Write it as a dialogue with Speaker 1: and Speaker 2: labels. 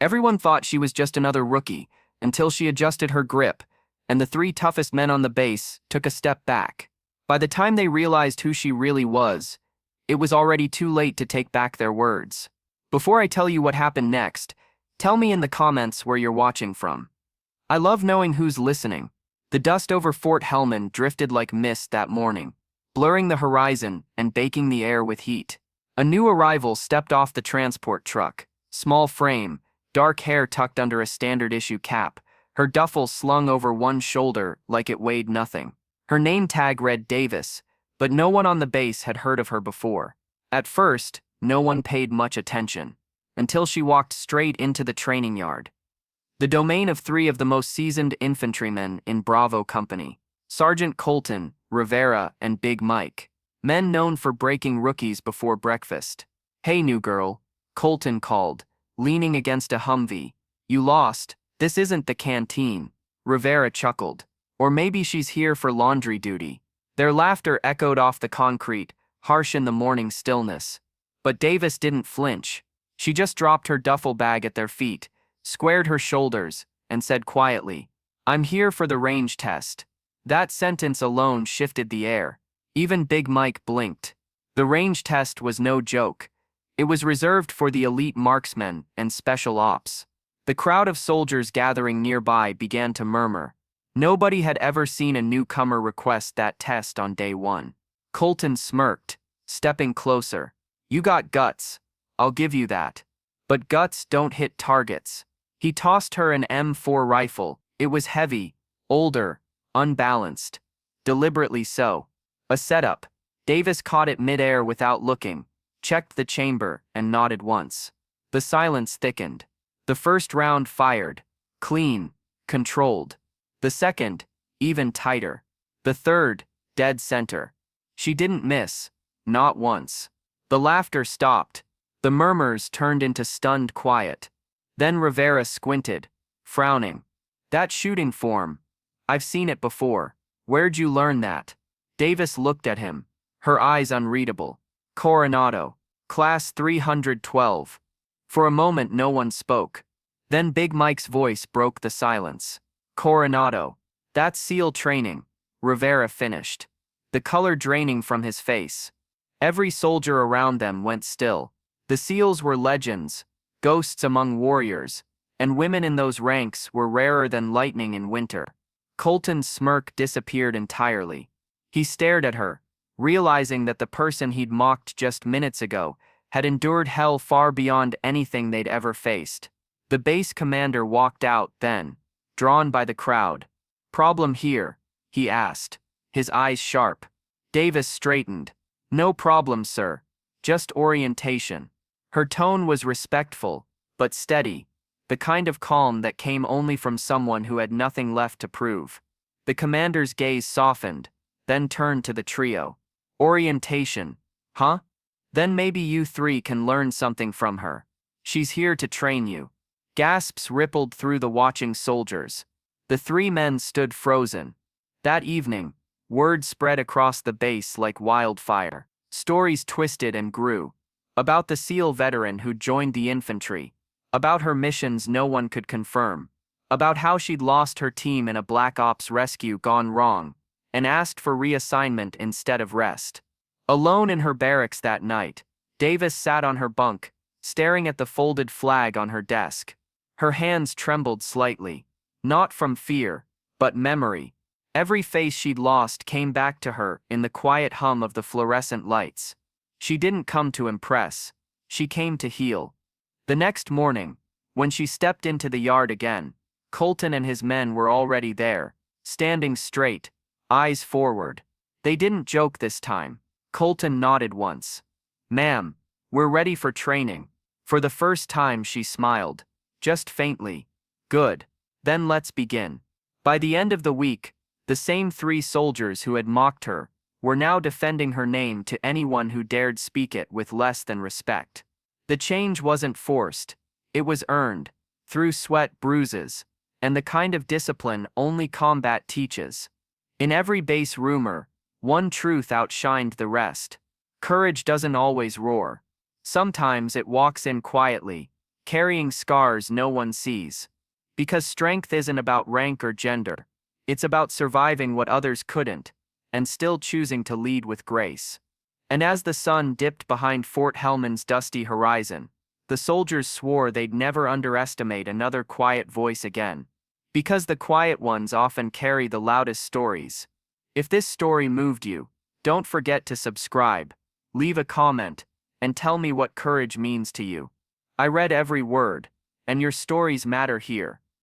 Speaker 1: Everyone thought she was just another rookie, until she adjusted her grip, and the three toughest men on the base took a step back. By the time they realized who she really was, it was already too late to take back their words. Before I tell you what happened next, tell me in the comments where you're watching from. I love knowing who's listening. The dust over Fort Helman drifted like mist that morning, blurring the horizon and baking the air with heat. A new arrival stepped off the transport truck, small frame, dark hair tucked under a standard-issue cap, her duffel slung over one shoulder like it weighed nothing. Her name tag read Davis, but no one on the base had heard of her before. At first, no one paid much attention, until she walked straight into the training yard. The domain of three of the most seasoned infantrymen in Bravo Company, Sergeant Colton, Rivera, and Big Mike, men known for breaking rookies before breakfast. "Hey, new girl," Colton called, leaning against a Humvee. "You lost. This isn't the canteen." Rivera chuckled. "Or maybe she's here for laundry duty." Their laughter echoed off the concrete, harsh in the morning stillness. But Davis didn't flinch. She just dropped her duffel bag at their feet, squared her shoulders, and said quietly, "I'm here for the range test." That sentence alone shifted the air. Even Big Mike blinked. The range test was no joke. It was reserved for the elite marksmen and special ops. The crowd of soldiers gathering nearby began to murmur. Nobody had ever seen a newcomer request that test on day one. Colton smirked, stepping closer. "You got guts. I'll give you that. But guts don't hit targets." He tossed her an M4 rifle. It was heavy, older, unbalanced. Deliberately so. A setup. Davis caught it midair without looking, checked the chamber, and nodded once. The silence thickened. The first round fired. Clean. Controlled. The second, even tighter. The third, dead center. She didn't miss. Not once. The laughter stopped. The murmurs turned into stunned quiet. Then Rivera squinted, frowning. "That shooting form. I've seen it before. Where'd you learn that?" Davis looked at him, her eyes unreadable. "Coronado. Class 312. For a moment no one spoke. Then Big Mike's voice broke the silence. "Coronado. That's SEAL training," Rivera finished, the color draining from his face. Every soldier around them went still. The SEALs were legends, ghosts among warriors, and women in those ranks were rarer than lightning in winter. Colton's smirk disappeared entirely. He stared at her, realizing that the person he'd mocked just minutes ago had endured hell far beyond anything they'd ever faced. The base commander walked out then, drawn by the crowd. "Problem here?" he asked, his eyes sharp. Davis straightened. "No problem, sir. Just orientation." Her tone was respectful, but steady, the kind of calm that came only from someone who had nothing left to prove. The commander's gaze softened, then turned to the trio. "Orientation, huh? Then maybe you three can learn something from her. She's here to train you." Gasps rippled through the watching soldiers. The three men stood frozen. That evening, word spread across the base like wildfire. Stories twisted and grew. About the SEAL veteran who joined the infantry. About her missions no one could confirm. About how she'd lost her team in a Black Ops rescue gone wrong, and asked for reassignment instead of rest. Alone in her barracks that night, Davis sat on her bunk, staring at the folded flag on her desk. Her hands trembled slightly, not from fear, but memory. Every face she'd lost came back to her in the quiet hum of the fluorescent lights. She didn't come to impress. She came to heal. The next morning, when she stepped into the yard again, Colton and his men were already there, standing straight, eyes forward. They didn't joke this time. Colton nodded once. "Ma'am, we're ready for training." For the first time she smiled, just faintly. "Good. Then let's begin." By the end of the week, the same three soldiers who had mocked her were now defending her name to anyone who dared speak it with less than respect. The change wasn't forced. It was earned, through sweat, bruises, and the kind of discipline only combat teaches. In every base rumor, one truth outshined the rest. Courage doesn't always roar. Sometimes it walks in quietly, carrying scars no one sees. Because strength isn't about rank or gender. It's about surviving what others couldn't, and still choosing to lead with grace. And as the sun dipped behind Fort Helman's dusty horizon, the soldiers swore they'd never underestimate another quiet voice again. Because the quiet ones often carry the loudest stories. If this story moved you, don't forget to subscribe, leave a comment, and tell me what courage means to you. I read every word, and your stories matter here.